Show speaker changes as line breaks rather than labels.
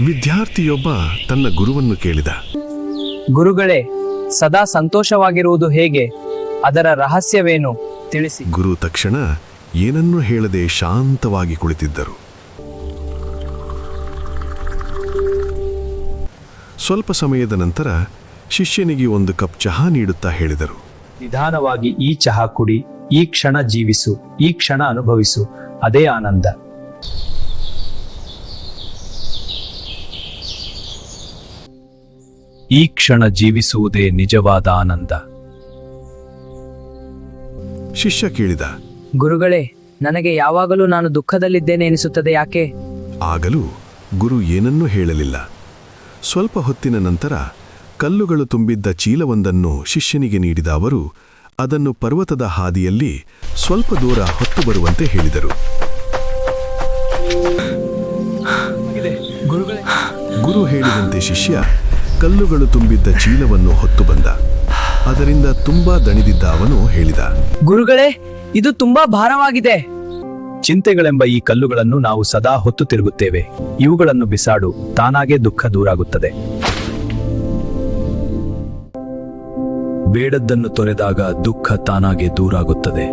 ವಿದ್ಯಾರ್ಥಿಯೊಬ್ಬ ತನ್ನ ಗುರುವನ್ನು ಕೇಳಿದ.
ಗುರುಗಳೇ, ಸದಾ ಸಂತೋಷವಾಗಿರುವುದು ಹೇಗೆ? ಅದರ ರಹಸ್ಯವೇನು ತಿಳಿಸಿ.
ಗುರು ತಕ್ಷಣ ಏನನ್ನೂ ಹೇಳದೆ ಶಾಂತವಾಗಿ ಕುಳಿತಿದ್ದರು. ಸ್ವಲ್ಪ ಸಮಯದ ನಂತರ ಶಿಷ್ಯನಿಗೆ ಒಂದು ಕಪ್ ಚಹಾ ನೀಡುತ್ತಾ ಹೇಳಿದರು.
ನಿಧಾನವಾಗಿ ಈ ಚಹಾ ಕುಡಿ, ಈ ಕ್ಷಣ ಜೀವಿಸು, ಈ ಕ್ಷಣ ಅನುಭವಿಸು, ಅದೇ ಆನಂದ. ಈ ಕ್ಷಣ ಜೀವಿಸುವುದೇ ನಿಜವಾದ ಆನಂದ.
ಶಿಷ್ಯ ಕೇಳಿದ,
ಗುರುಗಳೇ, ನನಗೆ ಯಾವಾಗಲೂ ನಾನು ದುಃಖದಲ್ಲಿದ್ದೇನೆ ಎನಿಸುತ್ತದೆ, ಯಾಕೆ?
ಆಗಲೂ ಗುರು ಏನನ್ನೂ ಹೇಳಲಿಲ್ಲ. ಸ್ವಲ್ಪ ಹೊತ್ತಿನ ನಂತರ ಕಲ್ಲುಗಳು ತುಂಬಿದ್ದ ಚೀಲವೊಂದನ್ನು ಶಿಷ್ಯನಿಗೆ ನೀಡಿದ ಅವರು ಅದನ್ನು ಪರ್ವತದ ಹಾದಿಯಲ್ಲಿ ಸ್ವಲ್ಪ ದೂರ ಹೊತ್ತು ಬರುವಂತೆ ಹೇಳಿದರು. ಗುರು ಹೇಳಿದಂತೆ ಶಿಷ್ಯ ಕಲ್ಲುಗಳು ತುಂಬಿದ್ದ ಚೀಲವನ್ನು ಹೊತ್ತು ಬಂದ. ಅದರಿಂದ ತುಂಬಾ ದಣಿದಿದ್ದ ಅವನು ಹೇಳಿದ,
ಗುರುಗಳೇ, ಇದು ತುಂಬಾ ಭಾರವಾಗಿದೆ. ಚಿಂತೆಗಳೆಂಬ ಈ ಕಲ್ಲುಗಳನ್ನು ನಾವು ಸದಾ ಹೊತ್ತು ತಿರುಗುತ್ತೇವೆ. ಇವುಗಳನ್ನು ಬಿಸಾಡು, ತಾನಾಗೆ ದುಃಖ ದೂರಾಗುತ್ತದೆ. ಬೇಡದ್ದನ್ನು ತೊರೆದಾಗ ದುಃಖ ತಾನಾಗೆ ದೂರಾಗುತ್ತದೆ.